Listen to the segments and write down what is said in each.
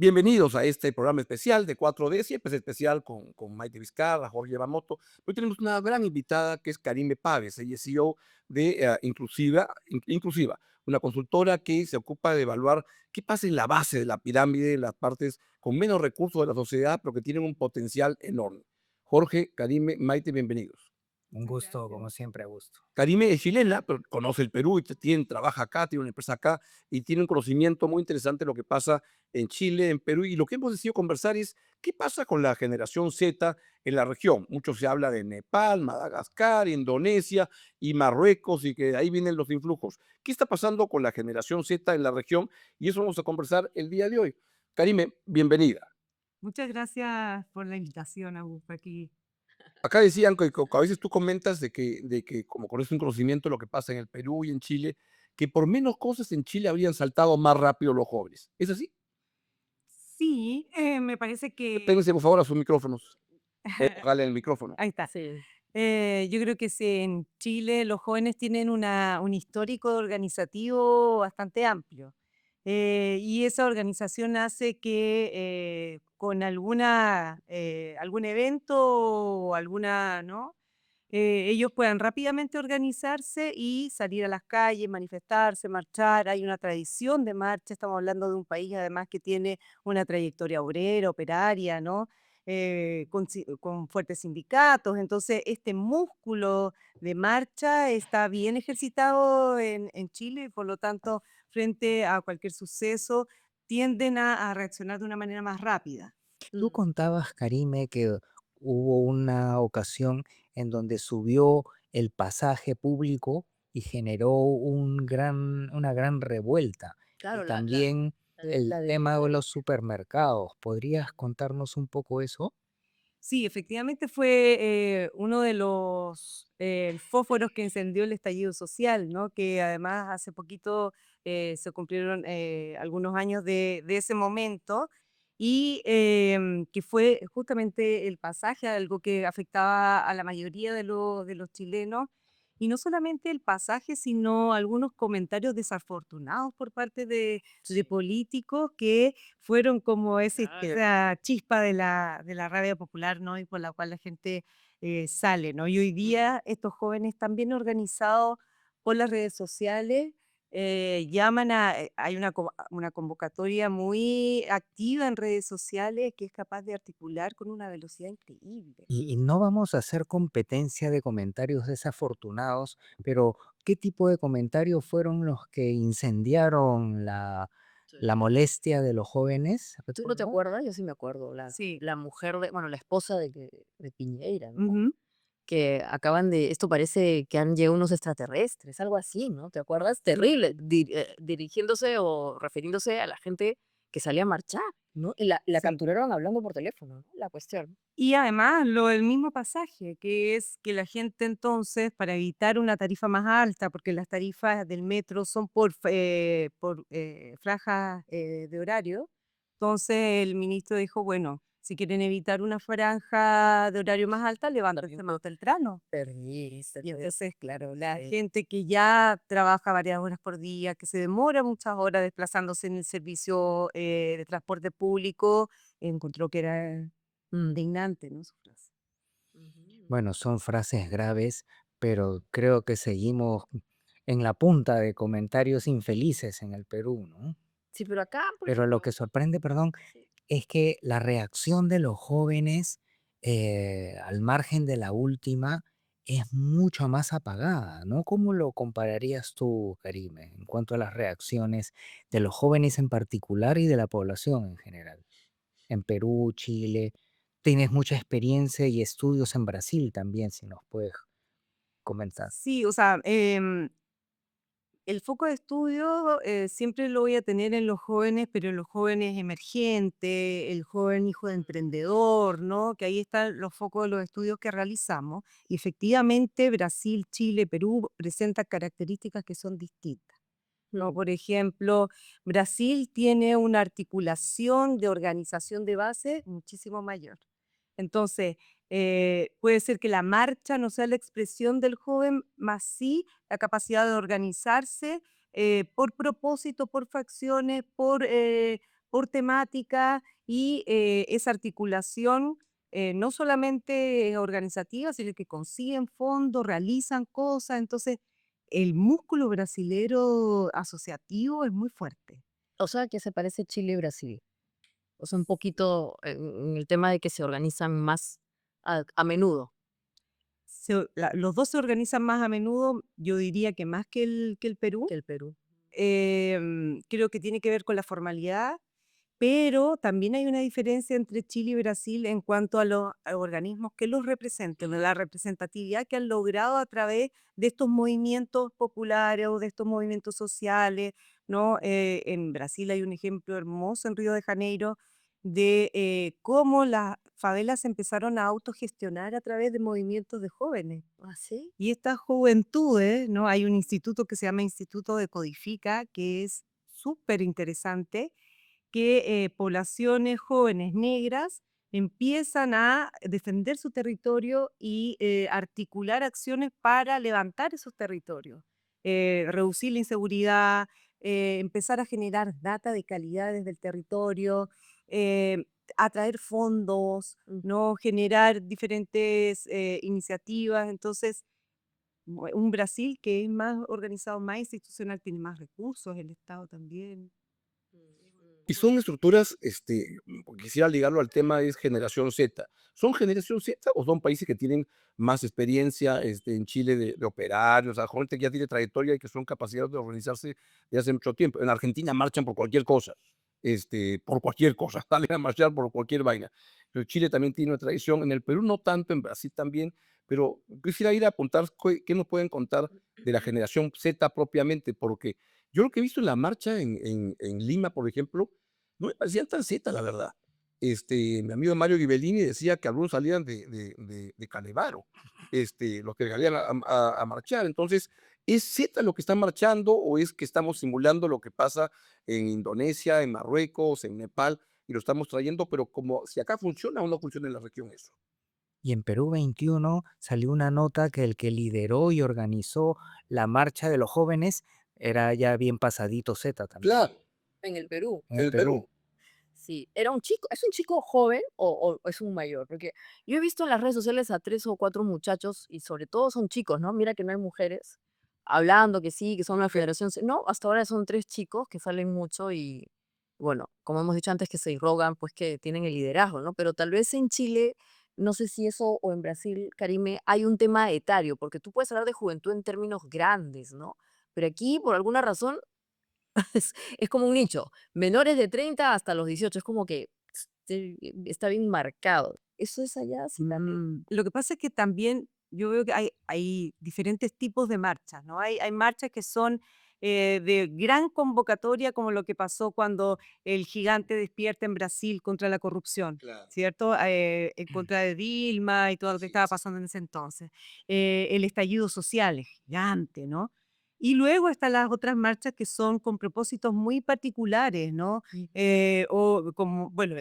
Bienvenidos a este programa especial de 4D, siempre es especial con Maite Vizcarra, Jorge Yamamoto. Hoy tenemos una gran invitada que es Karime Páez, ella es CEO de Inclusiva, una consultora que se ocupa de evaluar qué pasa en la base de la pirámide, en las partes con menos recursos de la sociedad, pero que tienen un potencial enorme. Jorge, Karime, Maite, bienvenidos. Un Muchas gusto, gracias. como siempre, gusto. Karime es chilena, pero conoce el Perú y trabaja acá, tiene una empresa acá y tiene un conocimiento muy interesante de lo que pasa en Chile, en Perú. Y lo que hemos decidido conversar es qué pasa con la generación Z en la región. Mucho se habla de Nepal, Madagascar, Indonesia y Marruecos y que de ahí vienen los influjos. ¿Qué está pasando con la generación Z en la región? Y eso vamos a conversar el día de hoy. Karime, bienvenida. Muchas gracias por la invitación, Augusto, aquí. Acá decían que a veces tú comentas de que como conoces un conocimiento de lo que pasa en el Perú y en Chile, que por menos cosas en Chile habrían saltado más rápido los jóvenes. ¿Es así? Sí, me parece que Péguense por favor a sus micrófonos. Jalen el micrófono. ahí está. Sí. Yo creo que sí, en Chile los jóvenes tienen un histórico organizativo bastante amplio. Y esa organización hace que con algún evento o alguna, ¿no? Ellos puedan rápidamente organizarse y salir a las calles, manifestarse, marchar. Hay una tradición de marcha, estamos hablando de un país además que tiene una trayectoria obrera, operaria, ¿no? Con fuertes sindicatos. Entonces, este músculo de marcha está bien ejercitado en Chile y por lo tanto, frente a cualquier suceso, tienden a reaccionar de una manera más rápida. Tú contabas, Karime, que hubo una ocasión en donde subió el pasaje público y generó una gran revuelta. Y Claro, también el la de tema de los supermercados. ¿Podrías contarnos un poco eso? Sí, efectivamente fue uno de los fósforos que encendió el estallido social, ¿no? Que además hace poquito se cumplieron algunos años de ese momento y que fue justamente el pasaje, algo que afectaba a la mayoría de los chilenos. Y no solamente el pasaje, sino algunos comentarios desafortunados por parte de sí, políticos que fueron como claro. esa chispa de la rabia popular, ¿no? Y por la cual la gente sale, ¿no? Y hoy día estos jóvenes también organizados por las redes sociales llaman hay una convocatoria muy activa en redes sociales que es capaz de articular con una velocidad increíble. Y no vamos a hacer competencia de comentarios desafortunados, pero ¿qué tipo de comentarios fueron los que incendiaron la Sí. molestia de los jóvenes? ¿Tú no te ¿Recuerdas? acuerdas? Yo sí me acuerdo, Sí. la mujer de, bueno, la esposa de Piñeira, ¿no? Ujú. Que acaban de, esto parece que han llegado unos extraterrestres, algo así, ¿no? ¿Te acuerdas? Terrible, dirigiéndose o refiriéndose a la gente que salía a marchar, ¿no? Y la Sí. capturaron hablando por teléfono, ¿no? La cuestión. Y además lo del mismo pasaje, que es que la gente entonces, para evitar una tarifa más alta, porque las tarifas del metro son por franjas de horario, entonces el ministro dijo, bueno, si quieren evitar una franja de horario más alta, levántense más temprano. Terrible, Y terrible. entonces, claro, la Sí. gente que ya trabaja varias horas por día, que se demora muchas horas desplazándose en el servicio de transporte público, encontró que era Mm. indignante, ¿no? Su frase. Ujú. Bueno, son frases graves, pero creo que seguimos en la punta de comentarios infelices en el Perú, ¿no? Sí, pero acá, por Pero lo que ejemplo, sorprende, perdón, sí. es que la reacción de los jóvenes, al margen de la última, es mucho más apagada, ¿no? ¿Cómo lo compararías tú, Karime, en cuanto a las reacciones de los jóvenes en particular y de la población en general? En Perú, Chile, tienes mucha experiencia y estudios en Brasil también, si nos puedes comentar. Sí, o sea, el foco de estudio siempre lo voy a tener en los jóvenes, pero en los jóvenes emergentes, el joven hijo de emprendedor, ¿no? Que ahí están los focos de los estudios que realizamos. Y efectivamente, Brasil, Chile, Perú presentan características que son distintas. ¿No? Mm. Por ejemplo, Brasil tiene una articulación de organización de base muchísimo mayor. Entonces, puede ser que la marcha no sea la expresión del joven, más sí la capacidad de organizarse por propósito, por facciones, por temática y esa articulación no solamente organizativa, sino que consiguen fondos, realizan cosas. Entonces, el músculo brasilero asociativo es muy fuerte. O sea, que se parece Chile y Brasil. O sea, un poquito en el tema de que se organizan más a menudo Los dos se organizan más a menudo, yo diría que más que el Perú. que el Perú. Creo que tiene que ver con la formalidad, pero también hay una diferencia entre Chile y Brasil en cuanto a los organismos que los representan, la representatividad que han logrado a través de estos movimientos populares o de estos movimientos sociales, ¿no? En Brasil hay un ejemplo hermoso en Río de Janeiro de cómo las favelas empezaron a autogestionar a través de movimientos de jóvenes. ¿Ah, sí? Y estas juventudes, ¿no? Hay un instituto que se llama Instituto de Codifica, que es súper interesante, que poblaciones jóvenes negras empiezan a defender su territorio y articular acciones para levantar esos territorios, reducir la inseguridad, empezar a generar data de calidad desde el territorio, eh, atraer fondos, Mm. ¿no? Generar diferentes iniciativas. Entonces, un Brasil que es más organizado, más institucional, tiene más recursos, el Estado también. Y son estructuras, quisiera ligarlo al tema, es generación Z. ¿Son generación Z o son países que tienen más experiencia, en Chile de operarios, a gente que ya tiene trayectoria y que son capacidades de organizarse de hace mucho tiempo? En Argentina marchan por cualquier cosa, salen a marchar por cualquier vaina. Pero Chile también tiene una tradición, en el Perú no tanto, en Brasil también, pero quisiera ir a apuntar qué nos pueden contar de la generación Z propiamente, porque yo lo que he visto en la marcha en Lima, por ejemplo, no me parecían tan Z, la verdad. Mi amigo Mario Ghibellini decía que algunos salían de Canevaro, los que salían a marchar. Entonces, ¿es Z lo que están marchando o es que estamos simulando lo que pasa en Indonesia, en Marruecos, en Nepal y lo estamos trayendo, pero como si acá funciona o no funciona en la región eso? Y en Perú 21 salió una nota que el que lideró y organizó la marcha de los jóvenes era ya bien pasadito Z también, Claro, En el Perú. en en el el Perú. Perú. Sí, era un chico, ¿es un chico joven o es un mayor? Porque yo he visto en las redes sociales a 3 o 4 muchachos y sobre todo son chicos, ¿no? Mira que no hay mujeres hablando que sí, que son la Federación. No, hasta ahora son 3 chicos que salen mucho y bueno, como hemos dicho antes que se irrogan, pues que tienen el liderazgo, ¿no? Pero tal vez en Chile, no sé si eso o en Brasil, Karime, hay un tema etario, porque tú puedes hablar de juventud en términos grandes, ¿no? Pero aquí, por alguna razón, es como un nicho, menores de 30 hasta los 18 es como que está bien marcado. ¿Eso es allá sí también? Lo que pasa es que también yo veo que hay diferentes tipos de marchas, ¿no? Hay marchas que son de gran convocatoria, como lo que pasó cuando el gigante despierta en Brasil contra la corrupción, Claro. ¿cierto? En contra de Dilma y todo lo que Así estaba es. pasando en ese entonces. El estallido social es gigante, ¿no? Y luego están las otras marchas que son con propósitos muy particulares, ¿no? Mm. O como, bueno,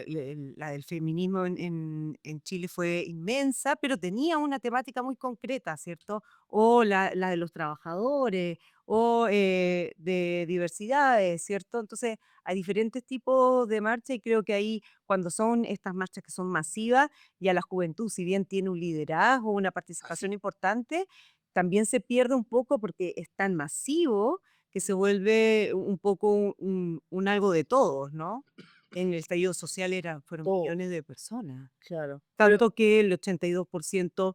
la del feminismo en Chile fue inmensa, pero tenía una temática muy concreta, ¿cierto? O la de los trabajadores, o de diversidades, ¿cierto? Entonces, hay diferentes tipos de marcha y creo que ahí, cuando son estas marchas que son masivas, ya la juventud, si bien tiene un liderazgo, una Así. participación importante, también se pierde un poco porque es tan masivo que se vuelve un poco un algo de todos, ¿no? En el estallido social fueron Todo, millones de personas. claro. Pero Tanto que el 82%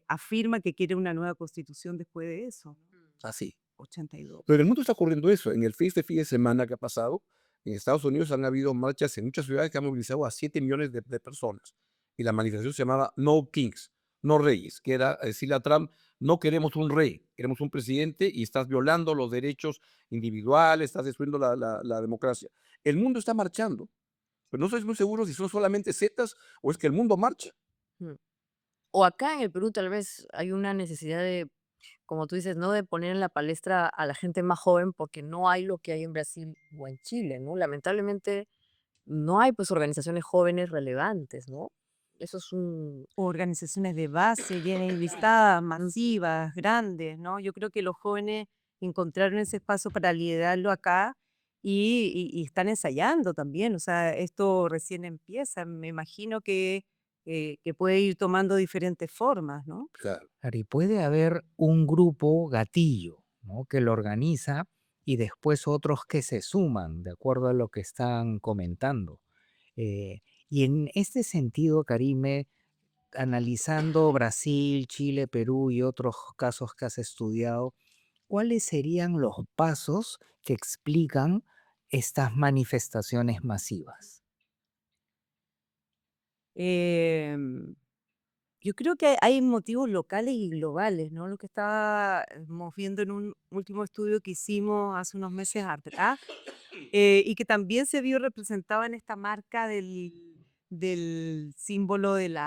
afirma que quiere una nueva constitución después de eso, ¿no? Así. 82. Pero en el mundo está ocurriendo eso. En el fin de semana que ha pasado, en Estados Unidos han habido marchas en muchas ciudades que han movilizado a 7 millones de personas. Y la manifestación se llamaba No Kings, no reyes, que era decirle a Trump, no queremos un rey, queremos un presidente y estás violando los derechos individuales, estás destruyendo la democracia. El mundo está marchando, pero no soy muy seguro si son solamente zetas o es que el mundo marcha. mm, o acá en el Perú tal vez hay una necesidad de, como tú dices, ¿no? De poner en la palestra a la gente más joven porque no hay lo que hay en Brasil o en Chile, ¿no? Lamentablemente no hay pues organizaciones jóvenes relevantes, ¿no? Eso es un... Organizaciones de base bien enlistadas, masivas, grandes, ¿no? Yo creo que los jóvenes encontraron ese espacio para liderarlo acá y están ensayando también, o sea, esto recién empieza, me imagino que puede ir tomando diferentes formas, ¿no? Claro. Claro, y puede haber un grupo gatillo, ¿no? Que lo organiza y después otros que se suman, de acuerdo a lo que están comentando. Y en este sentido, Karime, analizando Brasil, Chile, Perú y otros casos que has estudiado, ¿cuáles serían los pasos que explican estas manifestaciones masivas? Em, yo creo que hay motivos locales y globales, ¿no? Lo que estábamos viendo en un último estudio que hicimos hace unos meses atrás, y que también se vio representado en esta marca del símbolo del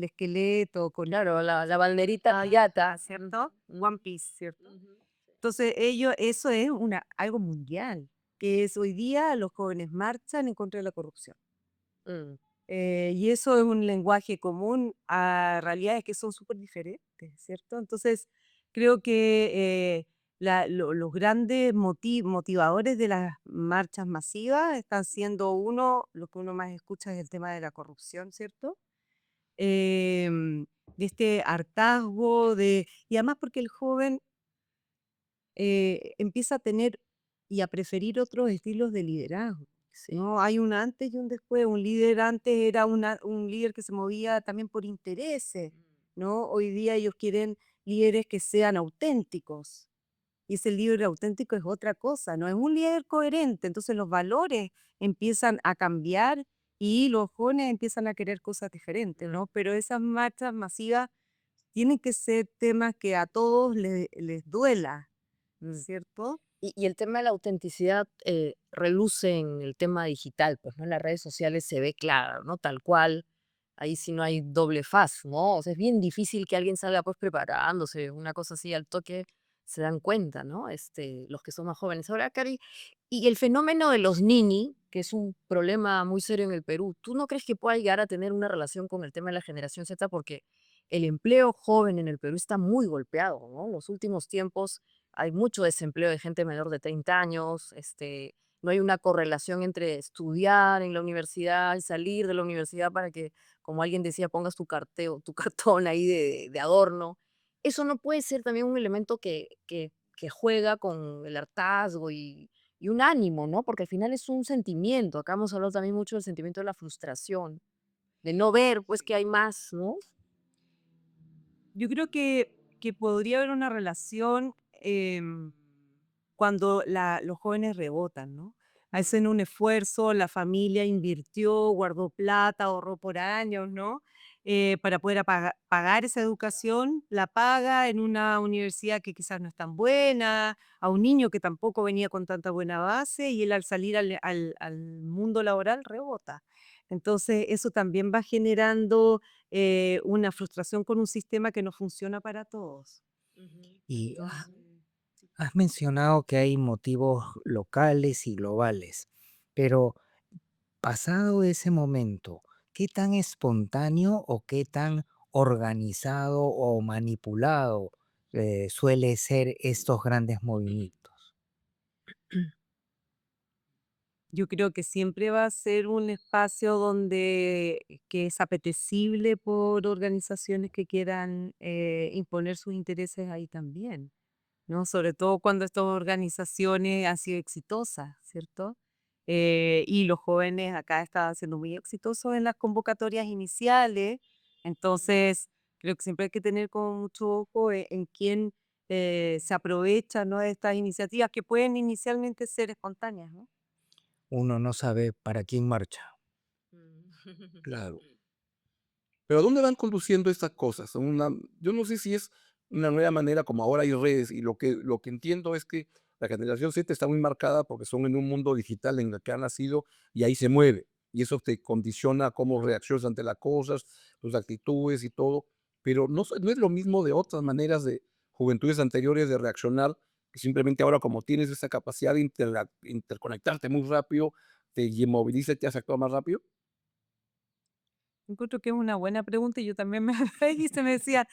esqueleto con Claro, la banderita la yata. ¿cierto? Mm, One Piece, ¿cierto? ujú. Entonces, eso es algo mundial, que es hoy día los jóvenes marchan en contra de la corrupción. Mm, Y eso es un lenguaje común a realidades que son súper diferentes, ¿cierto? Entonces, creo que los grandes motivadores de las marchas masivas están siendo lo que uno más escucha es el tema de la corrupción, ¿cierto? De este hartazgo, y además porque el joven empieza a tener y a preferir otros estilos de liderazgo. sí. ¿No? Hay un antes y un después. Un líder antes era un líder que se movía también por intereses, ¿no? Hoy día ellos quieren líderes que sean auténticos. Y ese líder auténtico es otra cosa, no es un líder coherente. Entonces los valores empiezan a cambiar y los jóvenes empiezan a querer cosas diferentes, ¿no? Pero esas marchas masivas tienen que ser temas que a todos les duela, Mm. ¿cierto? Y el tema de la autenticidad reluce en el tema digital, pues, ¿no? En las redes sociales se ve claro, ¿no? Tal cual, ahí sí no hay doble faz, ¿no? O sea, es bien difícil que alguien salga pues preparándose, una cosa así al toque, se dan cuenta, ¿no? Los que son más jóvenes. Ahora, Cari, y el fenómeno de los nini, que es un problema muy serio en el Perú, ¿tú no crees que pueda llegar a tener una relación con el tema de la generación Z? Porque el empleo joven en el Perú está muy golpeado, ¿no? En los últimos tiempos hay mucho desempleo de gente menor de 30 años, no hay una correlación entre estudiar en la universidad y salir de la universidad para que, como alguien decía, pongas tu carteo, tu cartón ahí de adorno. Eso no puede ser también un elemento que juega con el hartazgo y un ánimo, ¿no? Porque al final es un sentimiento. Acá hemos hablado también mucho del sentimiento de la frustración, de no ver, pues, que hay más, ¿no? Yo creo que podría haber una relación cuando los jóvenes rebotan, ¿no? Hacen un esfuerzo, la familia invirtió, guardó plata, ahorró por años, ¿no? Para poder pagar esa educación, la paga en una universidad que quizás no es tan buena, a un niño que tampoco venía con tanta buena base y él al salir al mundo laboral rebota. Entonces, eso también va generando una frustración con un sistema que no funciona para todos. Ujú. Y Entonces, sí. has mencionado que hay motivos locales y globales, pero pasado ese momento, ¿qué tan espontáneo o qué tan organizado o manipulado suele ser estos grandes movimientos? Yo creo que siempre va a ser un espacio donde que es apetecible por organizaciones que quieran imponer sus intereses ahí también, ¿no? Sobre todo cuando estas organizaciones han sido exitosas, ¿cierto? Y los jóvenes acá están siendo muy exitosos en las convocatorias iniciales, entonces creo que siempre hay que tener como mucho ojo en quién se aprovecha, ¿no? De estas iniciativas que pueden inicialmente ser espontáneas, ¿no? Uno no sabe para quién marcha. Mm. Claro. Pero ¿a dónde van conduciendo estas cosas? Yo no sé si es una nueva manera, como ahora hay redes, y lo que entiendo es que la generación Z está muy marcada porque son en un mundo digital en el que han nacido y ahí se mueve. Y eso te condiciona cómo reaccionas ante las cosas, tus actitudes y todo. Pero no es lo mismo de otras maneras de juventudes anteriores de reaccionar, que simplemente ahora como tienes esa capacidad de interconectarte muy rápido, te moviliza y te hace actuar más rápido. Encuentro que es una buena pregunta y yo también me y se me decía,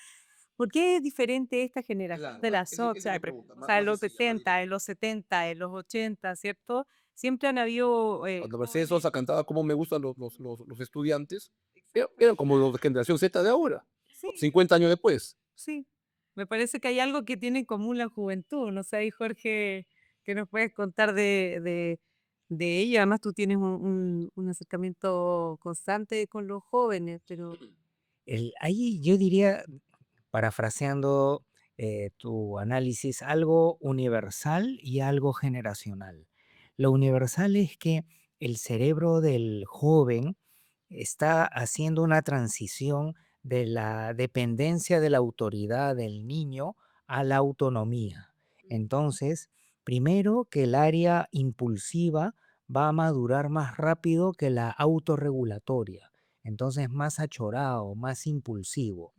¿por qué es diferente esta generación Claro, de las esa es otras? mi pregunta, O sea, en más los sencilla, más 60, directa. en los 70, en los 80, ¿cierto? siempre han habido Cuando Mercedes jóvenes. Sosa cantaba Cómo me gustan los estudiantes, eran como los de generación Z de ahora, Sí, 50 años después. sí. Me parece que hay algo que tiene en común la juventud. No sé, ahí Jorge, ¿qué nos puedes contar de ello? Además, tú tienes un acercamiento constante con los jóvenes, pero Ahí yo diría, parafraseando tu análisis, algo universal y algo generacional. Lo universal es que el cerebro del joven está haciendo una transición de la dependencia de la autoridad del niño a la autonomía. Entonces, primero que el área impulsiva va a madurar más rápido que la autorregulatoria. Entonces, más achorado, más impulsivo,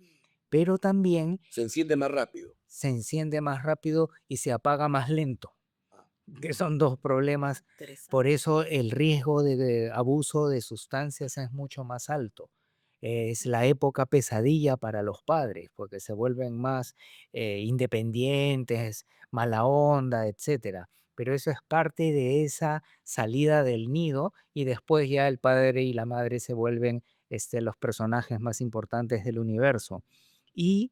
pero también Se enciende más rápido. se enciende más rápido y se apaga más lento, Ah, que son dos problemas. Por Interesante. eso el riesgo de abuso de sustancias es mucho más alto. Es la época pesadilla para los padres, porque se vuelven más independientes, mala onda, etcétera. Pero eso es parte de esa salida del nido y después ya el padre y la madre se vuelven los personajes más importantes del universo. Y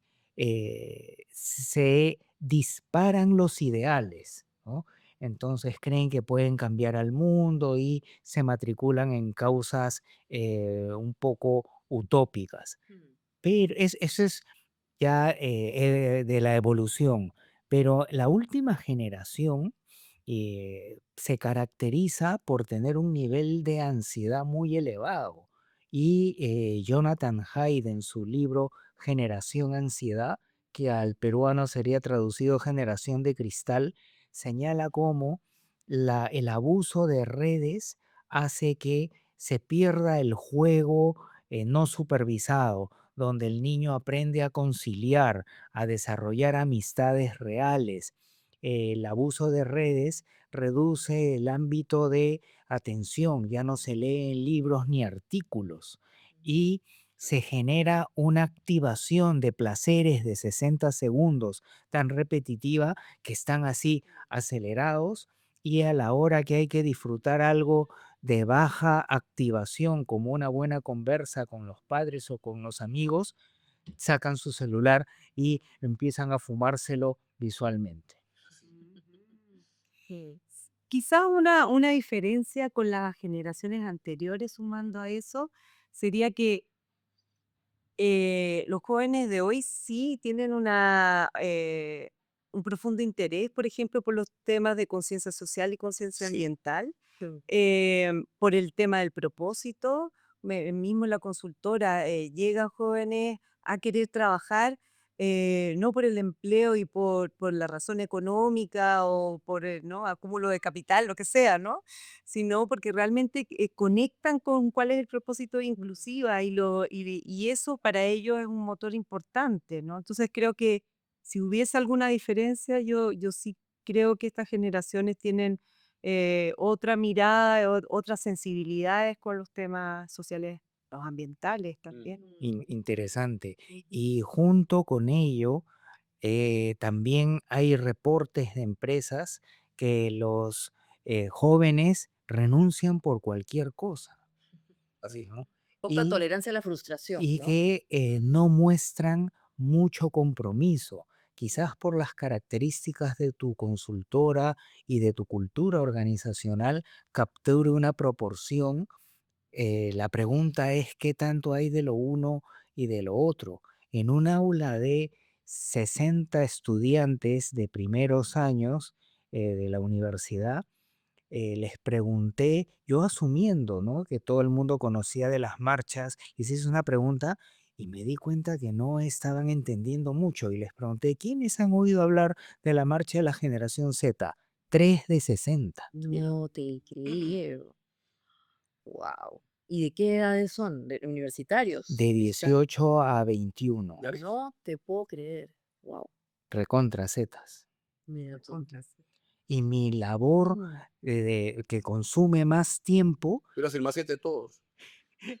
se disparan los ideales, ¿no? Entonces creen que pueden cambiar al mundo y se matriculan en causas un poco utópicas. Mm. Pero eso es ya de la evolución. Pero la última generación se caracteriza por tener un nivel de ansiedad muy elevado. Y Jonathan Haidt en su libro Generación Ansiedad, que al peruano sería traducido Generación de Cristal, señala cómo el abuso de redes hace que se pierda el juego no supervisado, donde el niño aprende a conciliar, a desarrollar amistades reales. El abuso de redes reduce el ámbito de atención, ya no se leen libros ni artículos y se genera una activación de placeres de 60 segundos tan repetitiva que están así acelerados y a la hora que hay que disfrutar algo de baja activación, como una buena conversa con los padres o con los amigos, sacan su celular y empiezan a fumárselo visualmente. Mm. quizás una diferencia con las generaciones anteriores, sumando a eso, sería que los jóvenes de hoy sí tienen un profundo interés, por ejemplo, por los temas de conciencia social y conciencia sí. ambiental, Mm. por el tema del propósito. Mismo la consultora llegan jóvenes a querer trabajar, no por el empleo y por la razón económica o por el, ¿no? acúmulo de capital, lo que sea, ¿no? Sino porque realmente conectan con cuál es el propósito de inclusiva y eso para ellos es un motor importante, ¿no? Entonces creo que si hubiese alguna diferencia, yo sí creo que estas generaciones tienen otra mirada, otras sensibilidades con los temas sociales, los ambientales también. Interesante. Ujú. Y junto con ello, también hay reportes de empresas que los jóvenes renuncian por cualquier cosa, Así. ¿no? Poca Y tolerancia a la frustración, y ¿no? que no muestran mucho compromiso, quizás por las características de tu consultora y de tu cultura organizacional, capture una proporción. La pregunta es qué tanto hay de lo uno y de lo otro. En un aula de 60 estudiantes de primeros años de la universidad, les pregunté, yo asumiendo, ¿no? Que todo el mundo conocía de las marchas, les hice una pregunta y me di cuenta que no estaban entendiendo mucho y les pregunté, ¿quiénes han oído hablar de la marcha de la generación Z? 3 de 60, No te creo. Wow. ¿Y de qué edades son? ¿De universitarios? de Ya, 18 a 21, ya ves. No te puedo creer. Wow. recontra Zetas. Mira tú. Contras. Y mi labor Mm. que consume más tiempo Tú eras el más de todos.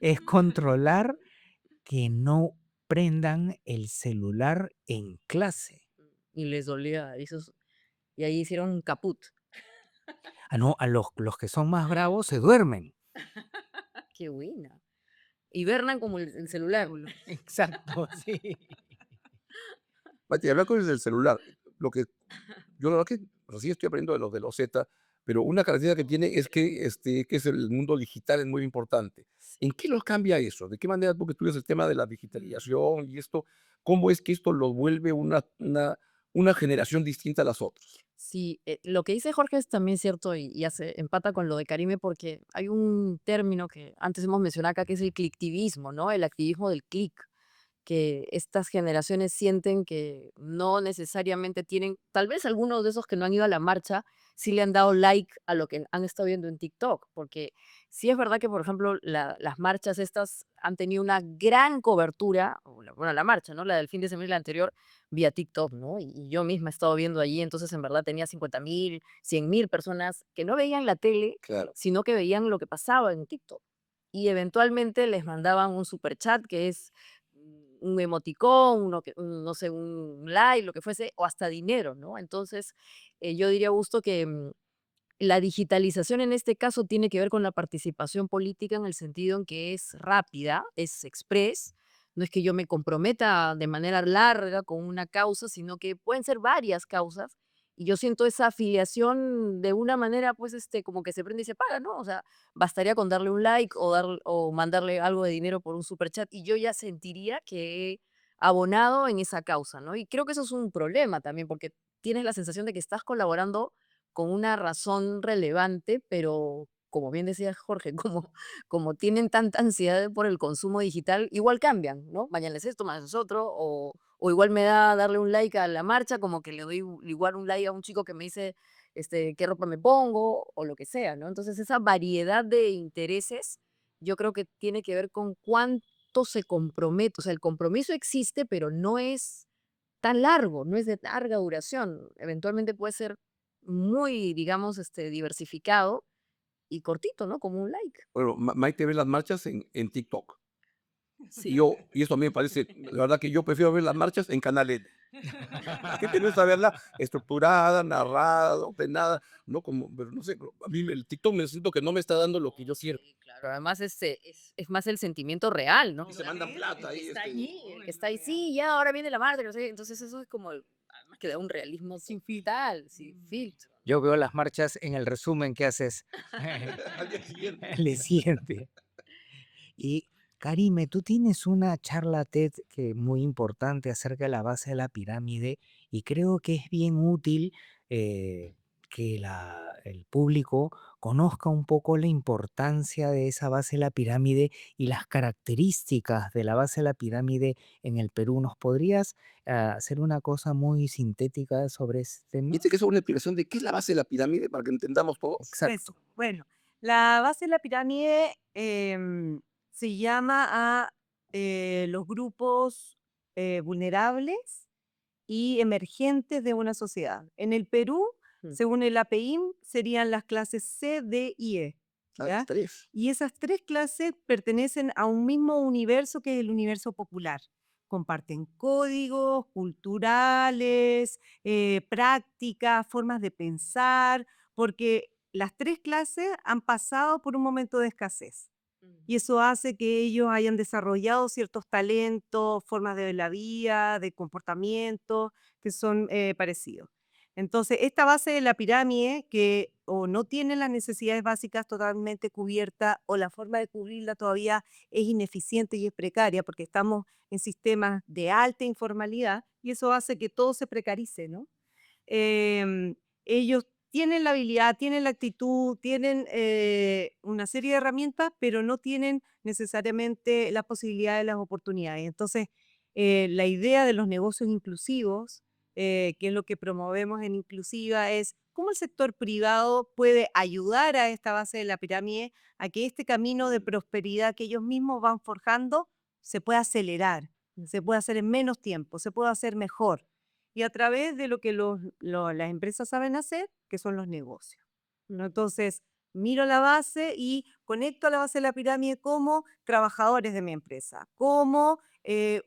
es controlar que no prendan el celular en clase. Y les dolía. Y ahí hicieron caput. Ah, no, a los que son más bravos se duermen. Qué buena. Hibernan como el celular. Exacto, sí. Mati, hablando desde el celular, lo que yo la verdad que recién estoy aprendiendo de los Z, pero una característica que tiene es que es el mundo digital es muy importante. ¿En qué los cambia eso? ¿De qué manera tú que estudias el tema de la digitalización y esto, cómo es que esto lo vuelve una generación distinta a las otras? Sí, lo que dice Jorge es también cierto y empata con lo de Karime porque hay un término que antes hemos mencionado acá que es el clictivismo, ¿no? El activismo del clic. Que estas generaciones sienten que no necesariamente tienen, tal vez algunos de esos que no han ido a la marcha, sí le han dado like a lo que han estado viendo en TikTok, porque sí es verdad que, por ejemplo, las marchas estas han tenido una gran cobertura, bueno, la marcha, ¿no? La del fin de semana y la anterior, vía TikTok, ¿no? Y yo misma he estado viendo allí, entonces en verdad tenía 50.000, 100.000 personas que no veían la tele, Claro. sino que veían lo que pasaba en TikTok. Y eventualmente les mandaban un super chat que es un emoticón, no sé, un like, lo que fuese, o hasta dinero, ¿no? Entonces, yo diría, Augusto, que la digitalización en este caso tiene que ver con la participación política en el sentido en que es rápida, es express. No es que yo me comprometa de manera larga con una causa, sino que pueden ser varias causas. Y yo siento esa afiliación de una manera, pues, como que se prende y se paga, ¿no? O sea, bastaría con darle un like o mandarle algo de dinero por un super chat y yo ya sentiría que he abonado en esa causa, ¿no? Y creo que eso es un problema también, porque tienes la sensación de que estás colaborando con una razón relevante, pero como bien decía Jorge, como tienen tanta ansiedad por el consumo digital, igual cambian, ¿no? Mañana es esto, mañana es otro, o igual me da darle un like a la marcha, como que le doy igual un like a un chico que me dice qué ropa me pongo, o lo que sea, ¿no? Entonces esa variedad de intereses, yo creo que tiene que ver con cuánto se compromete, o sea, el compromiso existe, pero no es tan largo, no es de larga duración. Eventualmente puede ser muy, digamos, diversificado y cortito, ¿no? Como un like. Bueno, Maite ve las marchas en TikTok. Sí. Y eso a mí me parece, la verdad que yo prefiero ver las marchas en Canal N. La gente no está verla estructurada, narrada, ordenada, ¿no? Como, pero no sé, a mí el TikTok me siento que no me está dando lo que yo quiero. Sí, claro. Además, es más el sentimiento real, ¿no? Y O se sea, mandan plata el que ahí, está allí, el que está ahí, sí, ya, ahora viene la marcha, que no sé. Entonces eso es como, además que da un realismo sin total, sin filtro. Yo veo las marchas en el resumen que haces al día siguiente. el día siguiente. Y Karime, tú tienes una charla TED que muy importante acerca de la base de la pirámide y creo que es bien útil que el público conozca un poco la importancia de esa base de la pirámide y las características de la base de la pirámide en el Perú. ¿Nos podrías hacer una cosa muy sintética sobre ese tema? ¿Viste que eso es una explicación de qué es la base de la pirámide para que entendamos todos? Exacto. Eso. Bueno, la base de la pirámide se llama a los grupos vulnerables y emergentes de una sociedad. En el Perú, Mm. según el APIM, serían las clases C, D y E. Ah, ¿Ya? tres. Y esas tres clases pertenecen a un mismo universo que es el universo popular. Comparten códigos culturales, prácticas, formas de pensar, porque las tres clases han pasado por un momento de escasez. Y eso hace que ellos hayan desarrollado ciertos talentos, formas de ver la vida, de comportamiento, que son parecidos. Entonces, esta base de la pirámide, que o no tiene las necesidades básicas totalmente cubiertas o la forma de cubrirla todavía es ineficiente y es precaria, porque estamos en sistemas de alta informalidad y eso hace que todo se precarice, ¿no? Ellos tienen la habilidad, tienen la actitud, tienen una serie de herramientas, pero no tienen necesariamente la posibilidad de las oportunidades. Entonces, la idea de los negocios inclusivos, que es lo que promovemos en Inclusiva, es cómo el sector privado puede ayudar a esta base de la pirámide a que este camino de prosperidad que ellos mismos van forjando se pueda acelerar, se pueda hacer en menos tiempo, se pueda hacer mejor y a través de lo que las empresas saben hacer, que son los negocios, ¿no? Entonces, miro la base y conecto a la base de la pirámide como trabajadores de mi empresa, como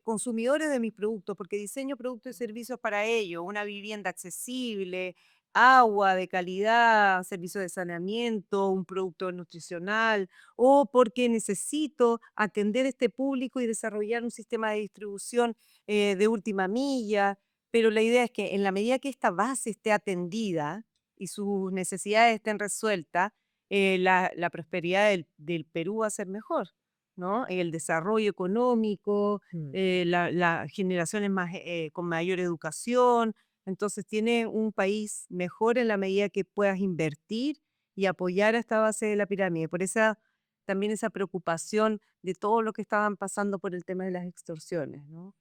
consumidores de mis productos, porque diseño productos y servicios para ello, una vivienda accesible, agua de calidad, servicio de saneamiento, un producto nutricional, o porque necesito atender este público y desarrollar un sistema de distribución de última milla. Pero la idea es que en la medida que esta base esté atendida y sus necesidades estén resueltas, la prosperidad del Perú va a ser mejor, ¿no? El desarrollo económico, Mm. las generaciones más, con mayor educación. Entonces tiene un país mejor en la medida que puedas invertir y apoyar a esta base de la pirámide. Por esa, también esa preocupación de todo lo que estaban pasando por el tema de las extorsiones, ¿no?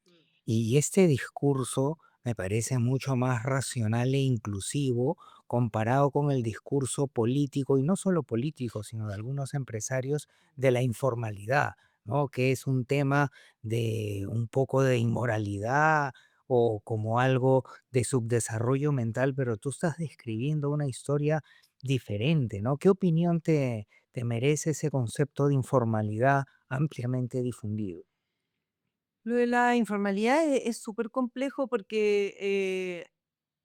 Y este discurso me parece mucho más racional e inclusivo comparado con el discurso político, y no solo político, sino de algunos empresarios de la informalidad, ¿no? Que es un tema de un poco de inmoralidad o como algo de subdesarrollo mental, pero tú estás describiendo una historia diferente, ¿no? ¿Qué opinión te merece ese concepto de informalidad ampliamente difundido? Lo de la informalidad es súper complejo porque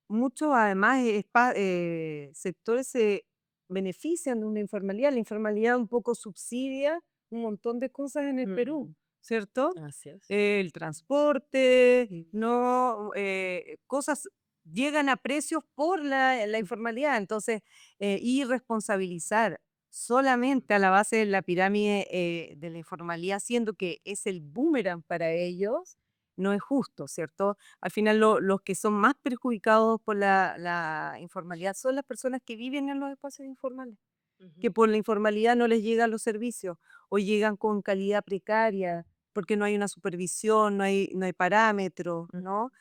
muchos además sectores se benefician de una informalidad. La informalidad un poco subsidia un montón de cosas en el Perú, Mm, ¿cierto? así es. El transporte, Mm. no, cosas llegan a precios por la informalidad. Entonces, y responsabilizar solamente a la base de la pirámide de la informalidad, siendo que es el boomerang para ellos, no es justo, ¿cierto? Al final los que son más perjudicados por la informalidad son las personas que viven en los espacios informales, que Ujú. por la informalidad no les llegan los servicios o llegan con calidad precaria, porque no hay una supervisión, no hay parámetros, Mm. ¿no?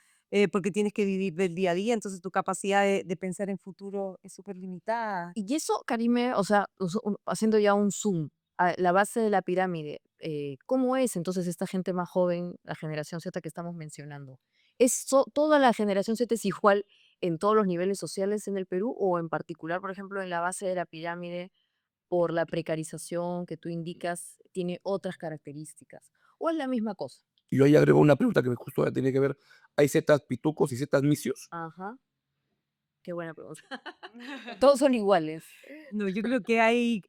Porque tienes que vivir del día a día, entonces tu capacidad de pensar en futuro es súper limitada. Y eso, Karime, o sea, haciendo ya un zoom a la base de la pirámide, ¿cómo es entonces esta gente más joven, la generación Z que estamos mencionando? ¿Toda la generación Z es igual en todos los niveles sociales en el Perú o en particular, por ejemplo, en la base de la pirámide, por la precarización que tú indicas, tiene otras características? ¿O es la misma cosa? Y yo ahí agrego una pregunta que justo tiene que ver, ¿hay zetas pitucos y zetas misios? Ajá, qué buena pregunta. Todos son iguales. No, yo creo que hay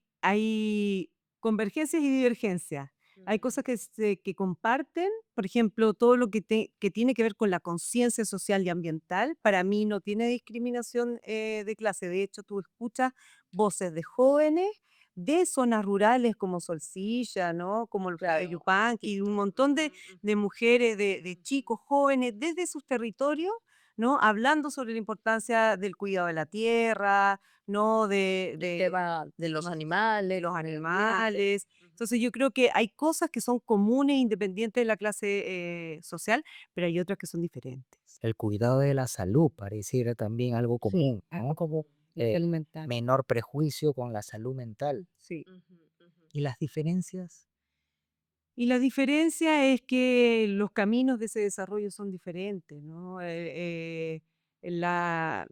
convergencias y divergencias. Hay cosas que comparten, por ejemplo, todo lo que tiene que ver con la conciencia social y ambiental. Para mí no tiene discriminación de clase. De hecho, tú escuchas voces de jóvenes de zonas rurales como Solcilla, ¿no? Como el Claro. Yupanqui, y un montón de mujeres, de chicos jóvenes desde sus territorios, ¿no? Hablando sobre la importancia del cuidado de la tierra, ¿no? El tema de los animales, Los el medio ambiente. animales. Ujú. Entonces yo creo que hay cosas que son comunes, independientes de la clase social, pero hay otras que son diferentes. El cuidado de la salud pareciera también algo Sí. común, ¿no? Como Y salud mental. menor prejuicio con la salud mental. Sí. Ujú, ujú. ¿Y las diferencias? Y la diferencia es que los caminos de ese desarrollo son diferentes, ¿no? La,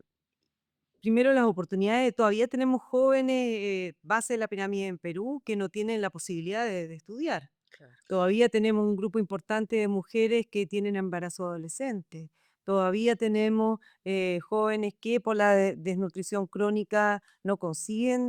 Primero, las oportunidades, todavía tenemos jóvenes, base de la pirámide en Perú, que no tienen la posibilidad de estudiar. Claro. Todavía tenemos un grupo importante de mujeres que tienen embarazo adolescente. Todavía tenemos jóvenes que por la desnutrición crónica no consiguen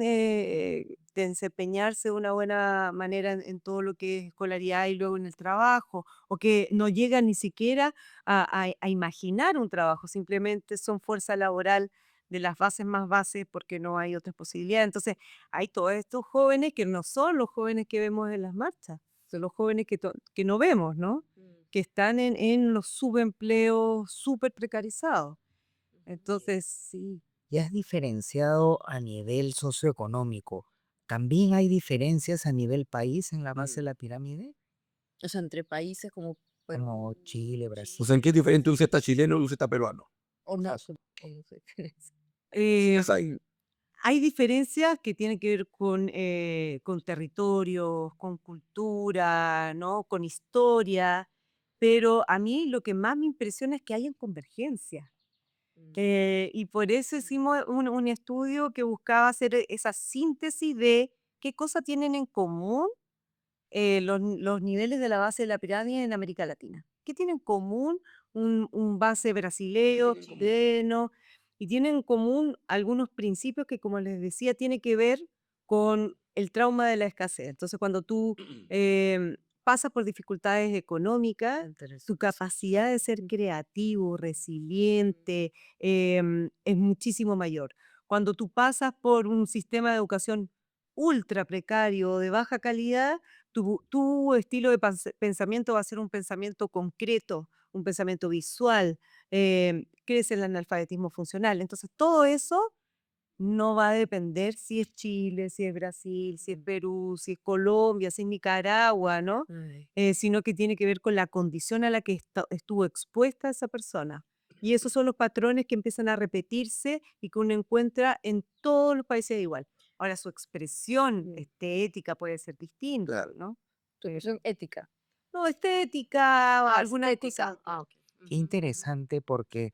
desempeñarse de una buena manera en todo lo que es escolaridad y luego en el trabajo, o que no llegan ni siquiera a imaginar un trabajo, simplemente son fuerza laboral de las bases más bases porque no hay otras posibilidades. Entonces, hay todos estos jóvenes que no son los jóvenes que vemos en las marchas, son los jóvenes que no vemos, ¿no? Mm, Que están en los subempleos súper precarizados. ujú. Entonces, sí. ¿Y has diferenciado a nivel socioeconómico? ¿También hay diferencias a nivel país en la base de la pirámide? O sea, entre países como Como Perú, Chile, O Brasil. sea, ¿en qué es diferente un zeta chileno de un zeta peruano? o no, o no sé. Sí, Eh, hay. Hay diferencias que tienen que ver con territorios, con cultura, ¿no? Con historia, pero a mí lo que más me impresiona es que hayan convergencia. Y por eso hicimos un estudio que buscaba hacer esa síntesis de qué cosas tienen en común los niveles de la base de la pirámide en América Latina. ¿Qué tienen en común un base ¿Qué brasileño, tienen en común? chileno? y tienen en común algunos principios que, como les decía, tiene que ver con el trauma de la escasez. Entonces, cuando tú pasas por dificultades económicas, tu Interesante. capacidad de ser creativo, resiliente, es muchísimo mayor. Cuando tú pasas por un sistema de educación ultra precario, de baja calidad, tu estilo de pensamiento va a ser un pensamiento concreto, un pensamiento visual, crece el analfabetismo funcional. Entonces, todo eso no va a depender si es Chile, si es Brasil, si es Perú, si es Colombia, si es Nicaragua, ¿no? Ay, Sino que tiene que ver con la condición a la que estuvo expuesta esa persona. Y esos son los patrones que empiezan a repetirse y que uno encuentra en todos los países igual. Ahora, su expresión mm, estética puede ser distinta, Claro. ¿no? tu educación ética. No, estética, algunas Estética. cosas. Ah, ok. Qué Ujú, ujú. interesante porque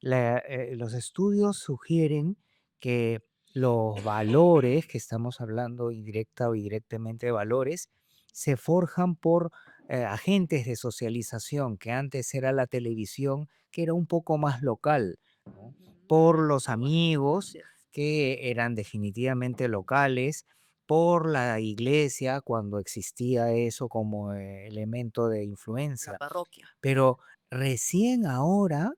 los estudios sugieren que los valores, que estamos hablando indirecta o indirectamente de valores, se forjan por agentes de socialización, que antes era la televisión, que era un poco más local, ¿no? Por los Global. amigos, Así es. que eran definitivamente locales, por la iglesia, cuando existía eso como elemento de La influencia. parroquia. Pero recién ahora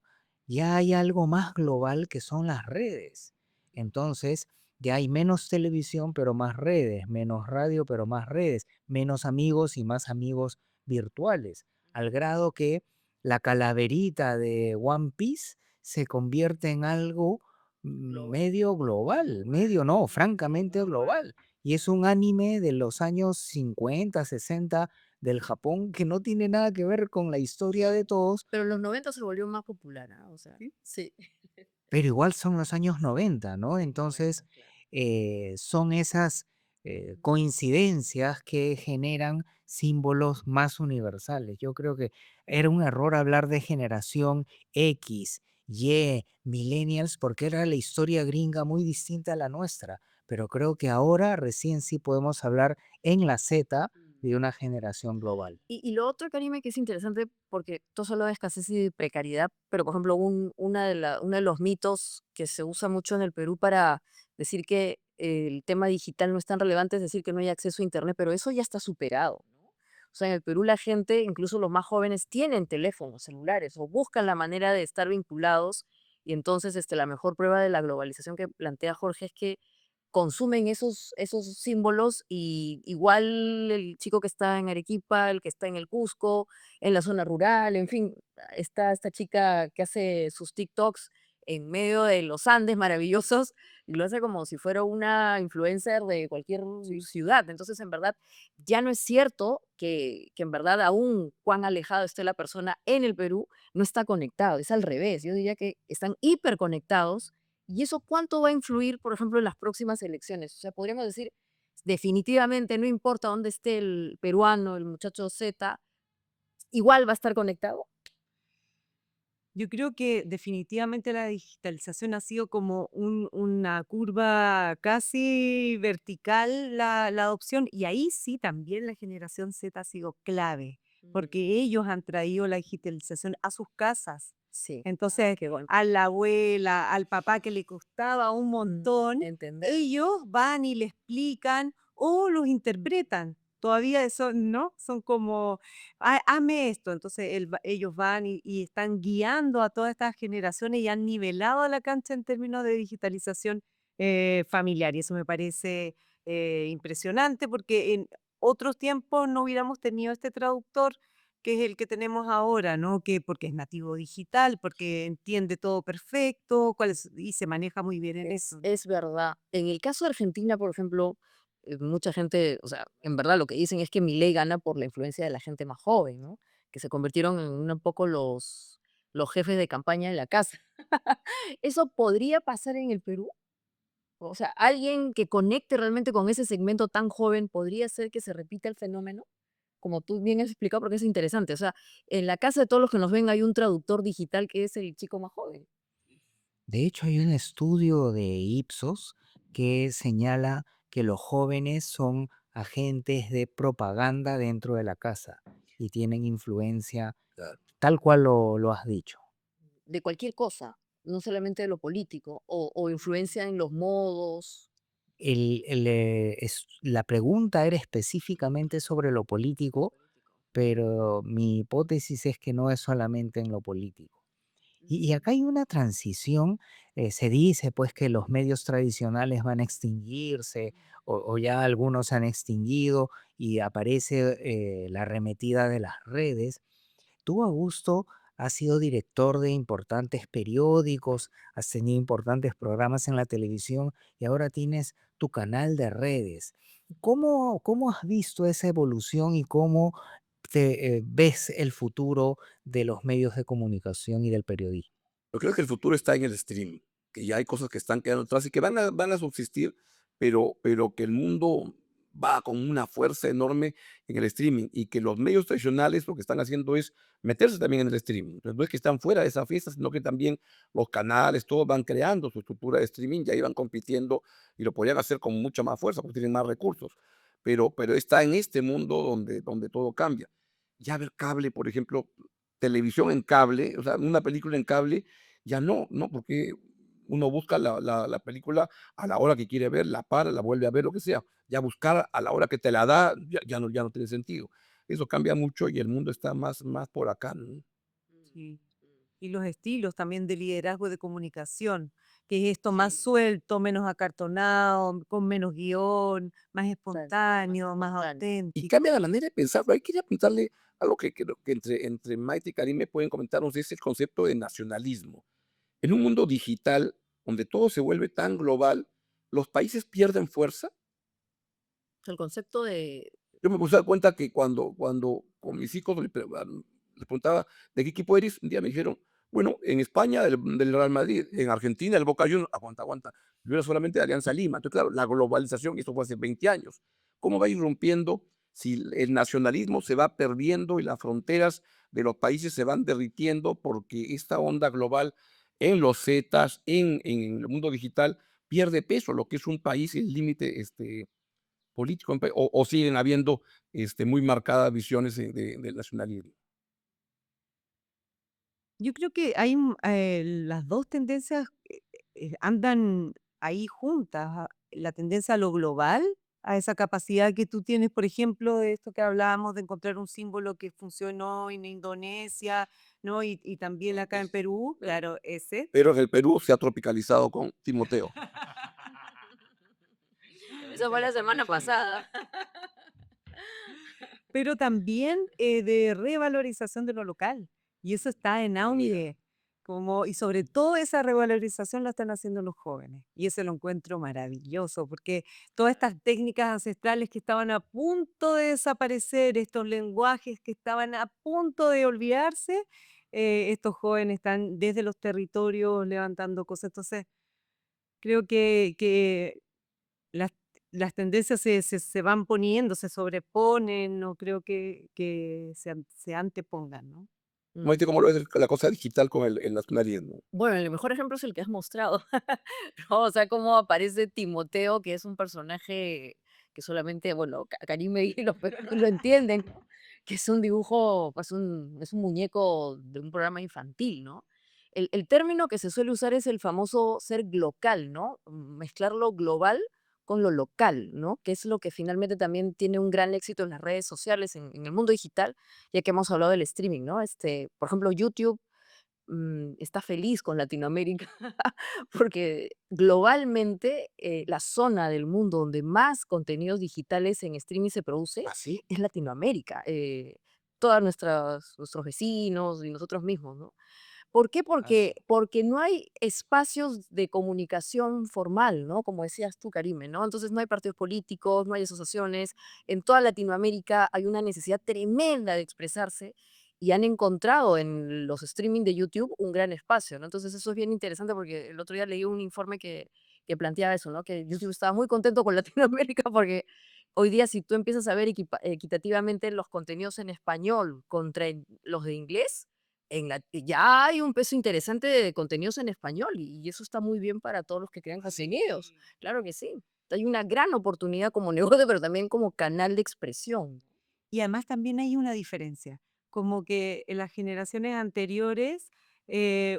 ya hay algo más global que son las redes. Entonces, ya hay menos televisión, pero más redes, menos radio, pero más redes, menos amigos y más amigos virtuales, al grado que la calaverita de One Piece se convierte en algo Global. medio global, medio no, francamente global. Y es un anime de los años 50, 60 del Japón que no tiene nada que ver con la historia de todos, Pero en los 90 se volvió más popular, ¿ah? O sea, sí. pero igual son los años 90, ¿no? Sí, 90, Entonces, claro. son esas coincidencias que generan símbolos más universales. Yo creo que era un error hablar de generación X, Y, millennials, porque era la historia gringa muy distinta a la nuestra. Pero creo que ahora recién sí podemos hablar en la Z de una generación global. Y lo otro, Karime, que es interesante, porque tú has hablado de escasez y de precariedad, pero por ejemplo, uno de los mitos que se usa mucho en el Perú para decir que el tema digital no es tan relevante, es decir, que no hay acceso a Internet, pero eso ya está superado, ¿no? O sea, en el Perú la gente, incluso los más jóvenes, tienen teléfonos celulares o buscan la manera de estar vinculados, y entonces la mejor prueba de la globalización que plantea Jorge es que consumen esos símbolos, y igual el chico que está en Arequipa, el que está en el Cusco, en la zona rural, en fin, está esta chica que hace sus TikToks en medio de los Andes maravillosos y lo hace como si fuera una influencer de cualquier ciudad. Entonces, en verdad, ya no es cierto que en verdad aún cuán alejado esté la persona en el Perú, no está conectado, es al revés. Yo diría que están hiperconectados, ¿y eso cuánto va a influir, por ejemplo, en las próximas elecciones? O sea, podríamos decir, definitivamente, no importa dónde esté el peruano, el muchacho Z, igual va a estar conectado. Yo creo que definitivamente la digitalización ha sido como una curva casi vertical la adopción, y ahí sí también la generación Z ha sido clave, porque ellos han traído la digitalización a sus casas. Sí. Entonces, Qué bueno. a la abuela, al papá que le costaba un Mm, montón, entender. ellos van y le explican o los interpretan. Todavía eso, ¿no? Son como, Hazme esto". Entonces ellos van y están guiando a todas estas generaciones y han nivelado la cancha en términos de digitalización familiar. Y eso me parece impresionante porque en otros tiempos no hubiéramos tenido este traductor que es el que tenemos ahora, ¿no? Que porque es nativo digital, porque entiende todo perfecto, y se maneja muy bien en eso. Es verdad. En el caso de Argentina, por ejemplo, mucha gente, o sea, en verdad lo que dicen es que Milei gana por la influencia de la gente más joven, ¿no? Que se convirtieron en un poco los jefes de campaña de la casa. ¿Eso podría pasar en el Perú? O sea, alguien que conecte realmente con ese segmento tan joven, ¿podría ser que se repita el fenómeno? Como tú bien has explicado, porque es interesante. O sea, en la casa de todos los que nos ven hay un traductor digital que es el chico más joven. De hecho, hay un estudio de Ipsos que señala que los jóvenes son agentes de propaganda dentro de la casa y tienen influencia Claro. tal cual lo has dicho. De cualquier cosa. no solamente de lo político, o influencia en los modos. La pregunta era específicamente sobre lo político, pero mi hipótesis es que no es solamente en lo político. Y Mm, acá hay una transición, se dice pues que los medios tradicionales van a extinguirse o ya algunos se han extinguido y aparece la arremetida de las redes. Tú, Augusto, has sido director de importantes periódicos, has tenido importantes programas en la televisión y ahora tienes tu canal de redes. ¿Cómo has visto esa evolución y cómo ves el futuro de los medios de comunicación y del periodismo? Yo creo que el futuro está en el streaming, que ya hay cosas que están quedando atrás y que van a subsistir, pero que el mundo va con una fuerza enorme en el streaming y que los medios tradicionales lo que están haciendo es meterse también en el streaming. Entonces, no es que están fuera de esa fiesta, sino que también los canales, todos van creando su estructura de streaming, ya iban compitiendo y lo podían hacer con mucha más fuerza porque tienen más recursos. Pero está en este mundo donde todo cambia. Ya ver cable, por ejemplo, televisión en cable, o sea, una película en cable, ya no, porque uno busca la película a la hora que quiere ver, la para, la vuelve a ver, lo que sea. Ya buscar a la hora que te la da, ya no tiene sentido. Eso cambia mucho y el mundo está más por acá, ¿no? Sí. Y los estilos también de liderazgo de comunicación, que es esto más Sí. suelto, menos acartonado, con menos guión, más Claro, espontáneo, más espontáneo. Y auténtico. cambia la manera de pensar. Pero ahí quería preguntarle algo que creo que entre Maite y Karim me pueden comentarnos, es el concepto de nacionalismo. En un mundo digital donde todo se vuelve tan global, ¿los países pierden fuerza? El concepto de... Yo me puse a dar cuenta que cuando con mis hijos les preguntaba: "¿De qué equipo eres?". Un día me dijeron: "Bueno, en España del Real Madrid, en Argentina el Boca Juniors". Aguanta. Yo era solamente de Alianza Lima. Entonces, claro, la globalización, y esto fue hace 20 años. ¿Cómo va a ir rompiendo si el nacionalismo se va perdiendo y las fronteras de los países se van derritiendo? Porque esta onda global en los Zetas, en el mundo digital, pierde peso, lo que es un país, el límite, político, o siguen habiendo, muy marcadas visiones del nacionalismo. Yo creo que hay las dos tendencias andan ahí juntas. La tendencia a lo global, a esa capacidad que tú tienes, por ejemplo, de esto que hablábamos, de encontrar un símbolo que funcionó en Indonesia, ¿no? Y también acá en Perú, claro, ese. Pero en el Perú se ha tropicalizado con Timoteo. Eso fue la semana pasada. Pero también de revalorización de lo local. Y eso está en auge. Y sobre todo esa revalorización la están haciendo los jóvenes. Y eso lo encuentro maravilloso, porque todas estas técnicas ancestrales que estaban a punto de desaparecer, estos lenguajes que estaban a punto de olvidarse, estos jóvenes están desde los territorios levantando cosas. Entonces, creo que las las tendencias se van poniendo, se sobreponen, no creo que se antepongan, ¿no? Maite, ¿cómo lo ves la cosa digital con el nacionalismo? Bueno, el mejor ejemplo es el que has mostrado, ¿no? O sea, cómo aparece Timoteo, que es un personaje que solamente, bueno, Karime y los peruanos lo entienden, ¿no? Que es un dibujo, pues es un muñeco de un programa infantil, ¿no? El término que se suele usar es el famoso ser glocal, ¿no? Mezclar lo global con lo local, ¿no? Que es lo que finalmente también tiene un gran éxito en las redes sociales, en el mundo digital, ya que hemos hablado del streaming, ¿no? Por ejemplo, YouTube está feliz con Latinoamérica, porque globalmente la zona del mundo donde más contenidos digitales en streaming se produce ¿Así? es Latinoamérica. Todas nuestros vecinos y nosotros mismos, ¿no? ¿Por qué? Así. Porque no hay espacios de comunicación formal, ¿no? Como decías tú, Karime, ¿no? Entonces no hay partidos políticos, no hay asociaciones. En toda Latinoamérica hay una necesidad tremenda de expresarse y han encontrado en los streaming de YouTube un gran espacio, ¿no? Entonces eso es bien interesante porque el otro día leí un informe que planteaba eso, ¿no? Que YouTube estaba muy contento con Latinoamérica porque hoy día si tú empiezas a ver equitativamente los contenidos en español contra los de inglés, ya hay un peso interesante de contenidos en español y eso está muy bien para todos los que crean contenidos. Sí. Claro que sí. Hay una gran oportunidad como negocio, pero también como canal de expresión. Y además también hay una diferencia, como que en las generaciones anteriores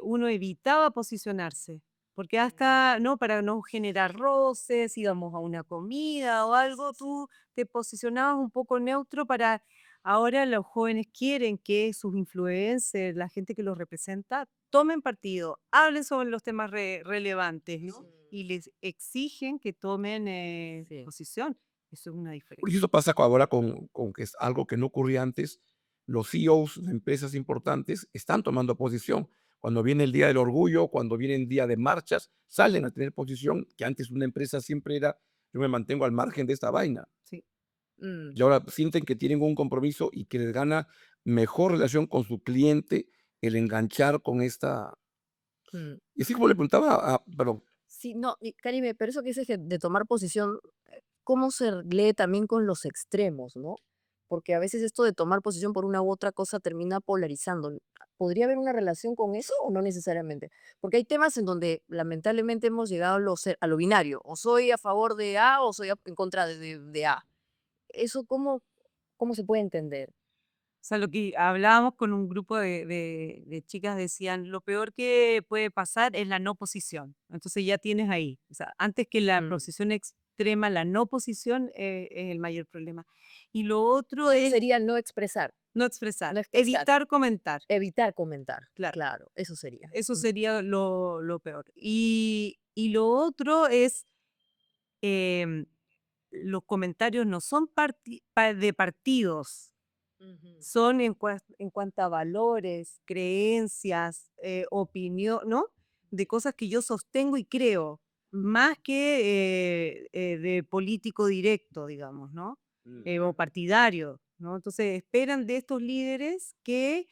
uno evitaba posicionarse, porque hasta, ¿no? Para no generar roces, íbamos a una comida o algo, tú te posicionabas un poco neutro para... Ahora los jóvenes quieren que sus influencers, la gente que los representa, tomen partido, hablen sobre los temas relevantes, ¿no? Y les exigen que tomen Sí. posición. Eso es una Y diferencia. eso pasa ahora con que es algo que no ocurría antes. Los CEOs de empresas importantes están tomando posición. Cuando viene el Día del Orgullo, cuando viene el día de marchas, salen a tener posición, que antes una empresa siempre era, yo me mantengo al margen de esta vaina. Sí. Mm, Y ahora sienten que tienen un compromiso y que les gana mejor relación con su cliente el enganchar con esta. mm. Y así como le preguntaba perdón, Sí, no, y Karime, pero eso que dices que de tomar posición, ¿cómo se lee también con los extremos, no? Porque a veces esto de tomar posición por una u otra cosa termina polarizando. ¿Podría haber una relación con eso o no necesariamente? Porque hay temas en donde lamentablemente hemos llegado a lo binario. O soy a favor de A o soy en contra de A. ¿Eso cómo se puede entender? O sea, lo que hablábamos con un grupo de chicas decían, lo peor que puede pasar es la no posición. Entonces ya tienes ahí. O sea, antes que la Mm. posición extrema, la no posición es el mayor problema. Y lo otro es Sería no expresar, no expresar, no expresar, evitar comentar. evitar comentar. Claro, Claro, eso sería. eso sería lo peor. Y lo otro es, em, los comentarios no son de partidos, Ujú. son en cuanto a valores, creencias, opinión, ¿no? De cosas que yo sostengo y creo, más que de político directo, digamos, ¿no? O partidario, ¿no? Entonces esperan de estos líderes que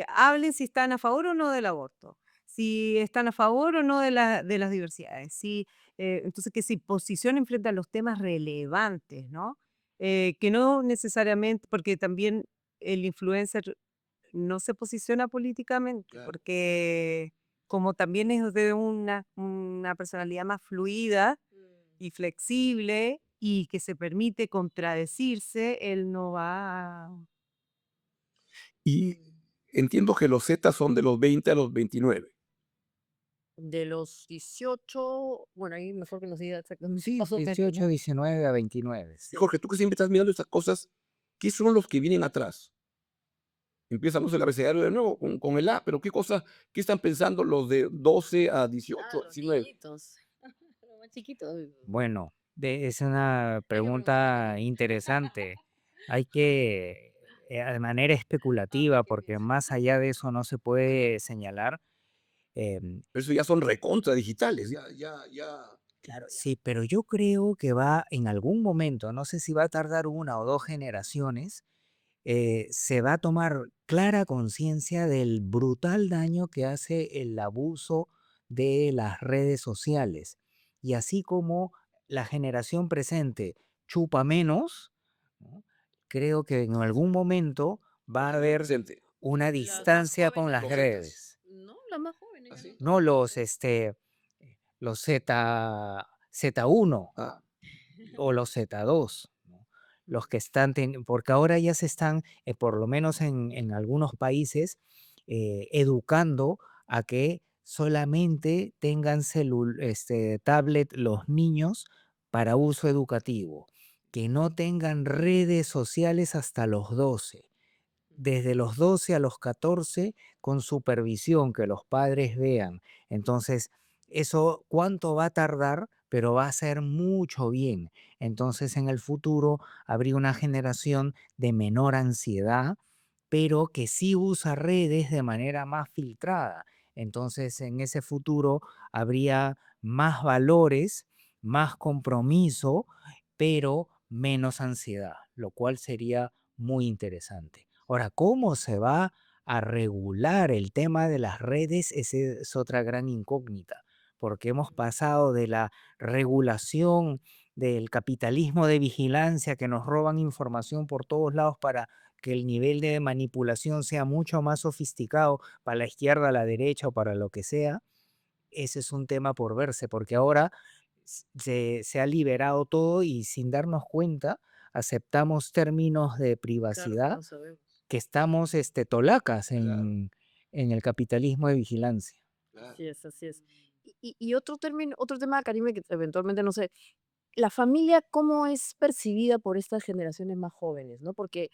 hablen si están a favor o no del aborto, si están a favor o no de las diversidades, si, entonces que se posicionen frente a los temas relevantes, ¿no? Que no necesariamente, porque también el influencer no se posiciona políticamente, claro. porque como también es de una personalidad más fluida y flexible y que se permite contradecirse, él no va a... Y entiendo que los Zetas son de los 20 a los 29. De los 18, bueno, ahí mejor que nos diga exactamente Sí, más o menos, 18, ¿no? 19 a 29. Y Sí. Jorge, tú que siempre estás mirando estas cosas, ¿qué son los que vienen atrás? Empezamos el abecedario de nuevo con el A, pero qué están pensando los de 12 a 18, Los 19? niñitos, los más chiquitos. Bueno, es una Hay que preguntarle. pregunta interesante. Hay que, de manera especulativa, ¿Qué porque piensan? más allá de eso no se puede señalar. em, Pero eso ya son recontra digitales, Claro, ya. sí, pero yo creo que va en algún momento, no sé si va a tardar una o dos generaciones, se va a tomar clara conciencia del brutal daño que hace el abuso de las redes sociales. Y así como la generación presente chupa menos, ¿no? Creo que en algún momento va a haber presente. una Las más distancia con jóvenes las Los ya. Zetas. redes. No, las más jóvenes ya ¿Así? no No tanto. los Z1 Ah, o los Z2, ¿no? Los que están, porque ahora ya se están, por lo menos en algunos países, educando a que solamente tengan tablet los niños para uso educativo, que no tengan redes sociales hasta los 12, desde los 12 a los 14 con supervisión, que los padres vean. Entonces, eso cuánto va a tardar, pero va a ser mucho bien. Entonces, en el futuro habría una generación de menor ansiedad, pero que sí usa redes de manera más filtrada. Entonces, en ese futuro habría más valores, más compromiso, pero menos ansiedad, lo cual sería muy interesante. Ahora, ¿cómo se va a regular el tema de las redes? Esa es otra gran incógnita, porque hemos pasado de la regulación del capitalismo de vigilancia, que nos roban información por todos lados para que el nivel de manipulación sea mucho más sofisticado para la izquierda, a la derecha o para lo que sea. Ese es un tema por verse, porque ahora se ha liberado todo y sin darnos cuenta aceptamos términos de Claro que privacidad no sabemos. que estamos tolacas claro. en el capitalismo de vigilancia. Así es, así es. Y otro término, otro tema, Karime, que eventualmente no sé, la familia, ¿cómo es percibida por estas generaciones más jóvenes, no? Porque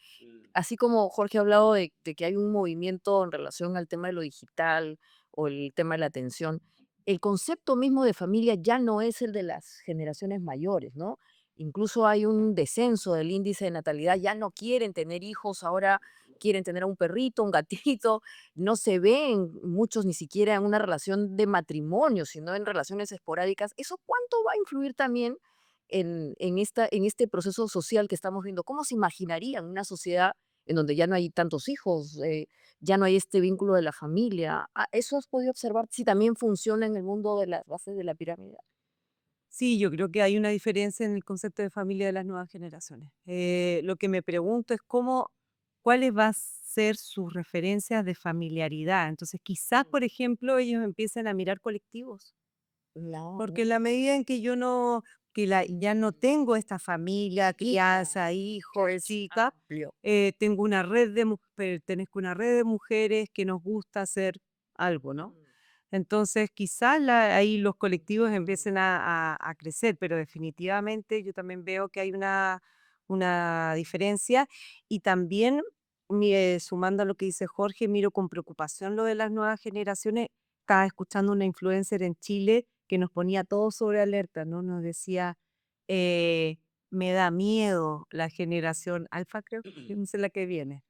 así como Jorge ha hablado de que hay un movimiento en relación al tema de lo digital o el tema de la atención, el concepto mismo de familia ya no es el de las generaciones mayores, ¿no? Incluso hay un descenso del índice de natalidad, ya no quieren tener hijos, ahora quieren tener a un perrito, un gatito, no se ven muchos ni siquiera en una relación de matrimonio, sino en relaciones esporádicas. ¿Eso cuánto va a influir también en este proceso social que estamos viendo? ¿Cómo se imaginarían una sociedad en donde ya no hay tantos hijos, ya no hay este vínculo de la familia? ¿Eso has podido observar si también funciona en el mundo de las bases de la pirámide? Sí, yo creo que hay una diferencia en el concepto de familia de las nuevas generaciones. Lo que me pregunto es cuáles van a ser sus referencias de familiaridad. Entonces, quizás, por ejemplo, ellos empiecen a mirar colectivos. No, Porque en la medida en que yo no, ya no tengo esta familia, crianza, hijos, chicas, amplio. tengo una red pertenezco a una red de mujeres que nos gusta hacer algo, ¿no? Entonces, quizás ahí los colectivos empiecen a crecer, pero definitivamente yo también veo que hay una diferencia y también, sumando a lo que dice Jorge, miro con preocupación lo de las nuevas generaciones. Estaba escuchando una influencer en Chile que nos ponía todos sobre alerta, ¿no? Nos decía, eh, me da miedo la generación alfa, creo, que no sé la que viene.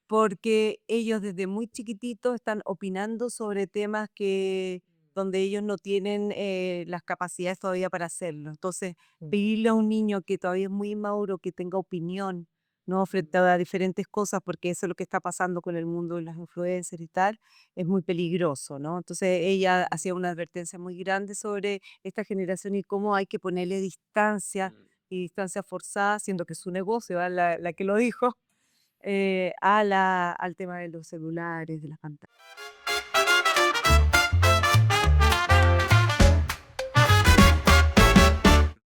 Porque ellos desde muy chiquititos están opinando sobre temas donde ellos no tienen las capacidades todavía para hacerlo. Entonces, pedirle a un niño que todavía es muy inmaduro que tenga opinión, ¿no? Frente a diferentes cosas, porque eso es lo que está pasando con el mundo de las influencers y tal, es muy peligroso, ¿no? Entonces, ella hacía una advertencia muy grande sobre esta generación y cómo hay que ponerle distancia y distancia forzada, siendo que es su negocio, ¿verdad? La que lo dijo, al tema de los celulares, de las pantallas.